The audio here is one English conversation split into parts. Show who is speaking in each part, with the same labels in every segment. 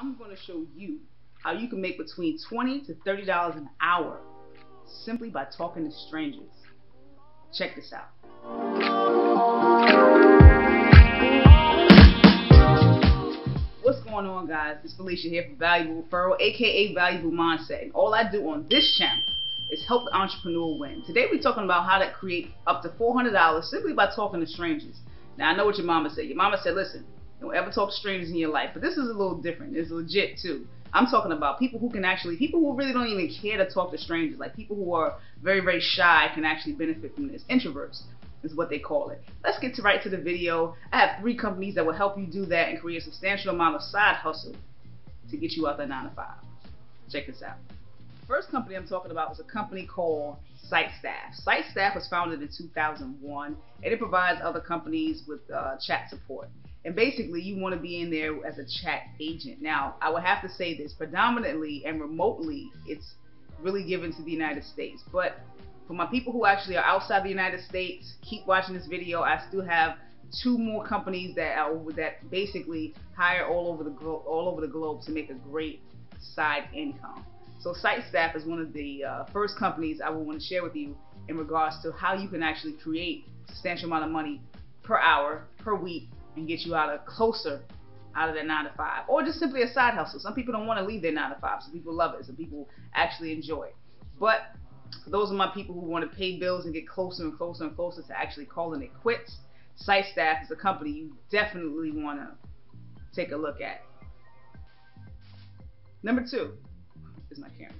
Speaker 1: I'm going to show you how you can make between $20 to $30 an hour simply by talking to strangers. Check this out. What's going on, guys? It's Felicia here for Valuable Referral, aka Valuable Mindset, and all I do on this channel is help the entrepreneur win. Today we're talking about how to create up to $400 simply by talking to strangers. Now I know what your mama said. Your mama said, listen, don't ever talk to strangers in your life. But this is a little different. It's legit too. I'm talking about people who really don't even care to talk to strangers. Like people who are very, very shy can actually benefit from this. Introverts is what they call it. Let's get right to the video. I have 3 companies that will help you do that and create a substantial amount of side hustle to get you out that 9 to 5. Check this out. First company I'm talking about is a company called SiteStaff. SiteStaff was founded in 2001, and it provides other companies with chat support. And basically, you want to be in there as a chat agent. Now, I would have to say this, predominantly and remotely, it's really given to the United States. But for my people who actually are outside the United States, keep watching this video. I still have 2 more companies that basically hire all over the globe to make a great side income. So SiteStaff is one of the first companies I would want to share with you in regards to how you can actually create a substantial amount of money per hour, per week, and get you closer out of that 9 to 5, or just simply a side hustle. Some people don't want to leave their 9 to 5. Some people love it. Some people actually enjoy it. But for those of my people who want to pay bills and get closer and closer and closer to actually calling it quits, SiteStaff is a company you definitely want to take a look at. Number 2 is my camera.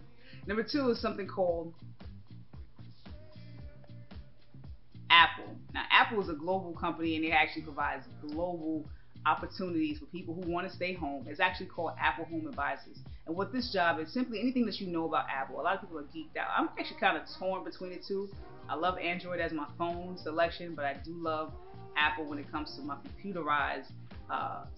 Speaker 1: Number 2 is something called Apple. Now, Apple is a global company, and it actually provides global opportunities for people who want to stay home. It's actually called Apple Home Advisors. And what this job is, simply anything that you know about Apple. A lot of people are geeked out. I'm actually kind of torn between the two. I love Android as my phone selection, but I do love Apple when it comes to my computerized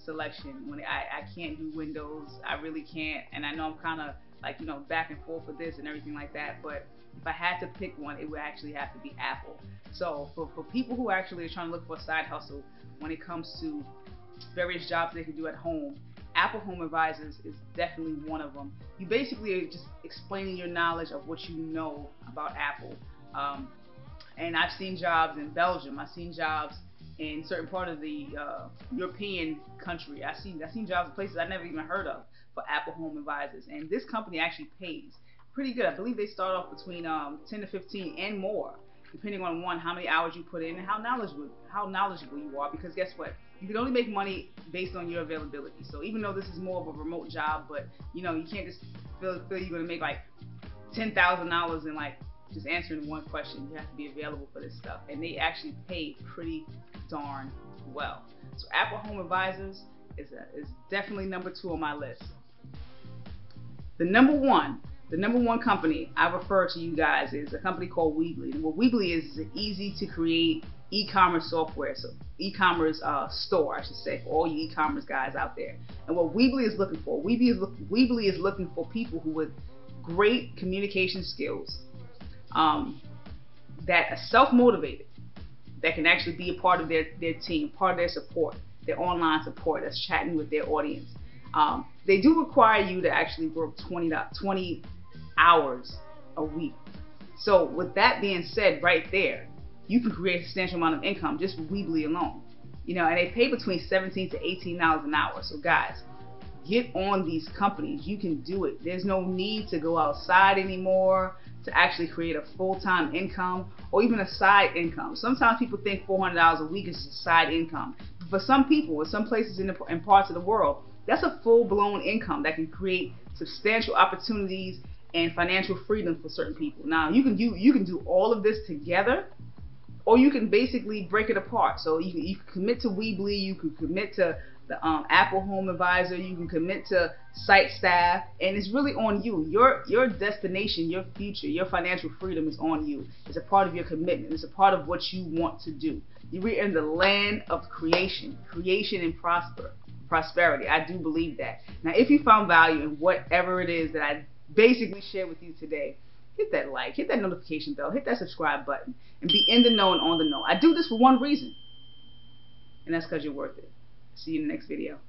Speaker 1: selection. When I can't do Windows, I really can't. And I know I'm kind of like, back and forth with this and everything like that, but if I had to pick one, it would actually have to be Apple. So for people who actually are trying to look for a side hustle when it comes to various jobs they can do at home, Apple Home Advisors is definitely one of them. You basically are just explaining your knowledge of what you know about Apple. And I've seen jobs in Belgium. I've seen jobs in certain part of the European country. I've seen jobs in places I never even heard of for Apple Home Advisors. And this company actually pays pretty good. I believe they start off between 10 to 15 and more, depending on how many hours you put in and how knowledgeable you are. Because guess what? You can only make money based on your availability. So even though this is more of a remote job, but you can't just feel you're going to make like $10,000 in like just answering one question. You have to be available for this stuff, and they actually pay pretty darn well. So Apple Home Advisors is definitely number 2 on my list. The number one company I refer to you guys is a company called Weebly. And what Weebly is an easy to create e-commerce software, so e-commerce store, I should say, for all you e-commerce guys out there. And what Weebly is looking for, Weebly is looking for people who with great communication skills, that are self-motivated, that can actually be a part of their team, part of their support, their online support, that's chatting with their audience. They do require you to actually work 20 hours a week. So with that being said, right there, you can create a substantial amount of income just with Weebly alone. And they pay between $17 to $18 an hour. So guys, get on these companies. You can do it. There's no need to go outside anymore to actually create a full-time income or even a side income. Sometimes people think $400 a week is a side income. But for some people, in some places in parts of the world, that's a full-blown income that can create substantial opportunities and financial freedom for certain people. Now, you can do all of this together, or you can basically break it apart. So you can commit to Weebly, you can commit to the Apple Home Advisor, you can commit to SiteStaff, and it's really on you. Your destination, your future, your financial freedom is on you. It's a part of your commitment. It's a part of what you want to do. You're in the land of creation and prosperity. I do believe that. Now, if you found value in whatever it is that I basically shared with you today, hit that like, hit that notification bell, hit that subscribe button, and be in the know and on the know. I do this for one reason, and that's because you're worth it. See you in the next video.